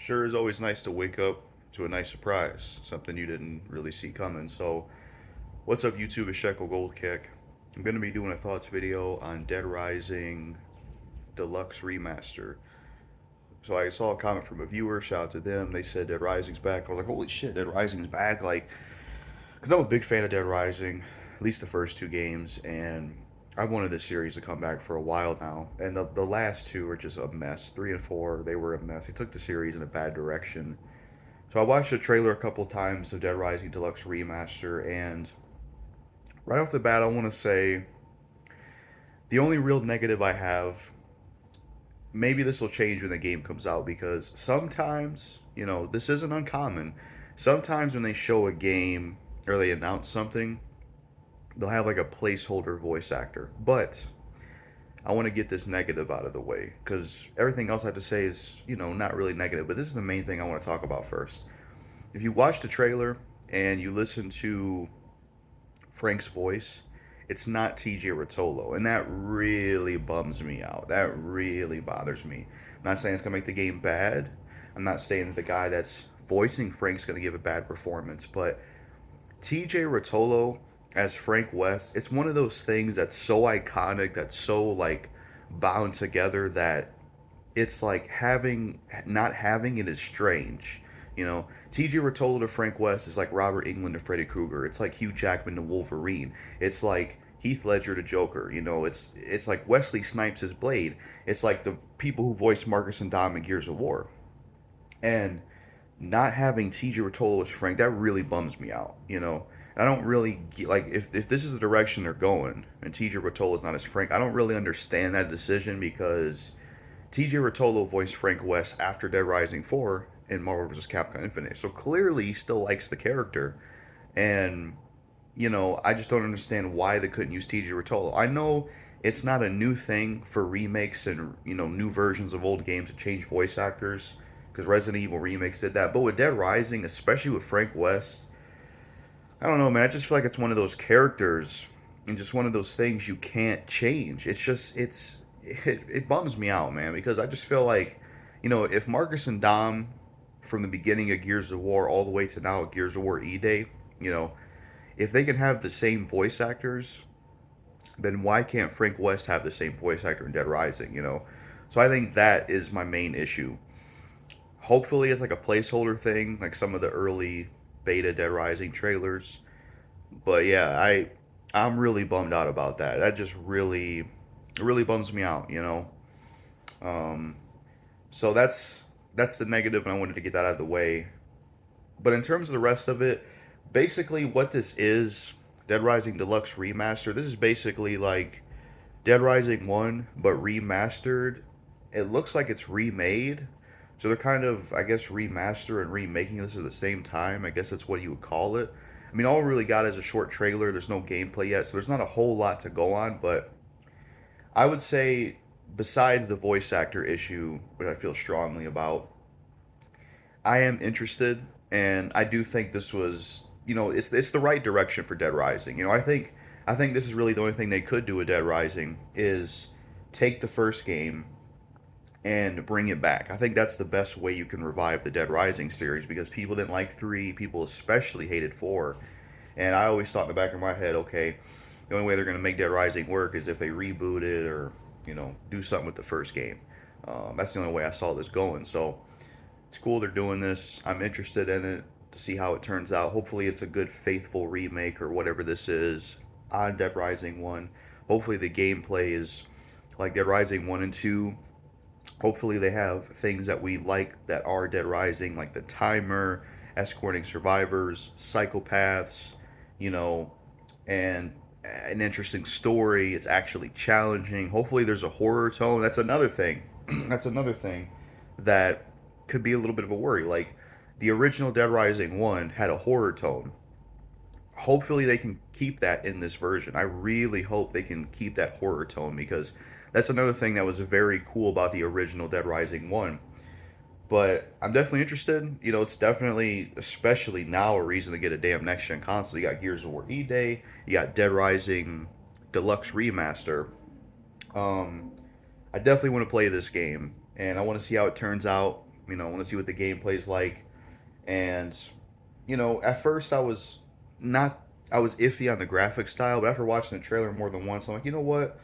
Sure is always nice to wake up to a nice surprise, something you didn't really see coming. So, what's up, YouTube? It's JackalGoldKick. I'm going to be doing a thoughts video on Dead Rising Deluxe Remaster. So, I saw a comment from a viewer, shout out to them. They said Dead Rising's back. I was like, holy shit, Dead Rising's back. Like, because I'm a big fan of Dead Rising, at least the first two games, and I've wanted this series to come back for a while now. And the last two are just a mess. 3 and 4, they were a mess. They took the series in a bad direction. So I watched the trailer a couple times of Dead Rising Deluxe Remaster, and right off the bat, I want to say the only real negative I have, maybe this will change when the game comes out, because sometimes, this isn't uncommon. Sometimes when they show a game or they announce something, they'll have like a placeholder voice actor. But I want to get this negative out of the way, because everything else I have to say is, not really negative, but this is the main thing I want to talk about first. If you watch the trailer and you listen to Frank's voice, it's not TJ Rotolo, and that really bums me out. That really bothers me. I'm not saying it's gonna make the game bad. I'm not saying that the guy that's voicing Frank's gonna give a bad performance, but TJ Rotolo as Frank West, it's one of those things that's so iconic, that's so like bound together that it's like having not having it is strange. T.J. Rotolo to Frank West is like Robert Englund to Freddy Krueger. It's like Hugh Jackman to Wolverine. It's like Heath Ledger to Joker. It's like Wesley Snipes as Blade. It's like the people who voiced Marcus and Dom in Gears of War. And not having T.J. Rotolo as Frank, that really bums me out. I don't really get, like, if this is the direction they're going and T.J. Rotolo is not as Frank, I don't really understand that decision, because TJ Rotolo voiced Frank West after Dead Rising 4 in Marvel vs. Capcom Infinite. So clearly he still likes the character. And, I just don't understand why they couldn't use TJ Rotolo. I know it's not a new thing for remakes and, new versions of old games to change voice actors, because Resident Evil remakes did that. But with Dead Rising, especially with Frank West, I don't know, man. I just feel like it's one of those characters and just one of those things you can't change. It bums me out, man, because I just feel like, if Marcus and Dom from the beginning of Gears of War all the way to now Gears of War E Day, you know, if they can have the same voice actors, then why can't Frank West have the same voice actor in Dead Rising? So I think that is my main issue. Hopefully it's like a placeholder thing, like some of the early beta Dead Rising trailers. But yeah, I'm really bummed out about that. That just really bums me out. Um, so that's the negative, and I wanted to get that out of the way. But in terms of the rest of it, basically what this is, Dead Rising Deluxe Remaster, this is basically like Dead Rising 1 but remastered. It looks like it's remade. So they're kind of, I guess, remaster and remaking this at the same time. I guess that's what you would call it. I mean, all we really got is a short trailer. There's no gameplay yet, so there's not a whole lot to go on. But I would say, besides the voice actor issue, which I feel strongly about, I am interested, and I do think this was, it's the right direction for Dead Rising. I think this is really the only thing they could do with Dead Rising is take the first game and bring it back. I think that's the best way you can revive the Dead Rising series, because people didn't like 3, people especially hated 4. And I always thought in the back of my head, okay, the only way they're going to make Dead Rising work is if they reboot it or, do something with the first game. That's the only way I saw this going. So it's cool they're doing this. I'm interested in it to see how it turns out. Hopefully it's a good, faithful remake or whatever this is on Dead Rising 1. Hopefully the gameplay is like Dead Rising 1 and 2. Hopefully they have things that we like that are Dead Rising, like the timer, escorting survivors, psychopaths, you know, and an interesting story. It's actually challenging. Hopefully there's a horror tone. That's another thing. That's another thing that could be a little bit of a worry. Like the original Dead Rising 1 had a horror tone. Hopefully they can keep that in this version. I really hope they can keep that horror tone, because that's another thing that was very cool about the original Dead Rising 1. But I'm definitely interested. It's definitely, especially now, a reason to get a damn next gen console. You got Gears of War E Day, you got Dead Rising Deluxe Remaster. Um, I definitely want to play this game, and I want to see how it turns out. I want to see what the gameplay's like. And at first not I was iffy on the graphic style, but after watching the trailer more than once, I'm like, you know what?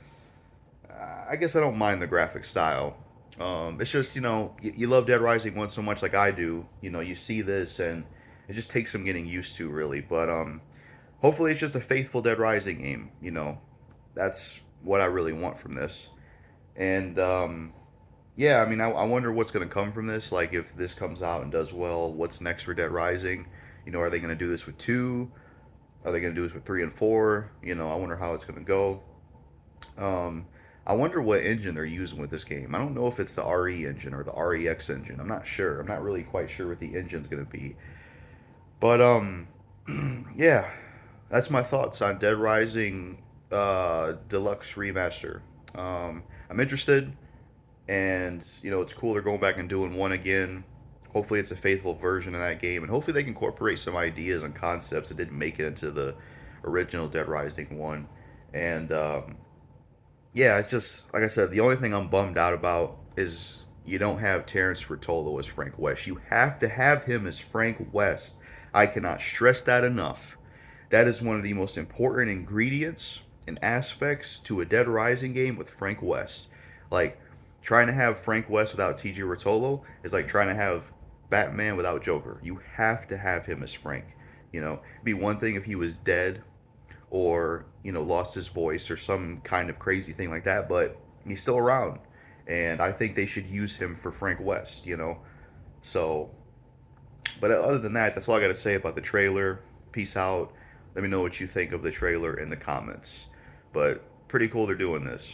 I guess I don't mind the graphic style. It's just you love Dead Rising 1 so much, like I do. You see this and it just takes some getting used to, really. But hopefully, it's just a faithful Dead Rising game. That's what I really want from this. And yeah, I mean, I wonder what's going to come from this. Like, if this comes out and does well, what's next for Dead Rising? Are they going to do this with 2? Are they going to do this with 3 and 4? I wonder how it's going to go. Um, I wonder what engine they're using with this game. I don't know if it's the RE engine or the REX engine. I'm not sure. I'm not really quite sure what the engine's going to be. But yeah, that's my thoughts on Dead Rising Deluxe Remaster. I'm interested, and it's cool they're going back and doing one again. Hopefully, it's a faithful version of that game, and hopefully they can incorporate some ideas and concepts that didn't make it into the original Dead Rising one. And yeah, it's just like I said. The only thing I'm bummed out about is you don't have Terrence Rotolo as Frank West. You have to have him as Frank West. I cannot stress that enough. That is one of the most important ingredients and aspects to a Dead Rising game with Frank West. Like, trying to have Frank West without TJ Rotolo is like trying to have Batman without Joker. You have to have him as Frank. It'd be one thing if he was dead or lost his voice or some kind of crazy thing like that, but he's still around, and I think they should use him for Frank West. So, but other than that, that's all I got to say about the trailer. Peace out. Let me know what you think of the trailer in the comments. But pretty cool they're doing this.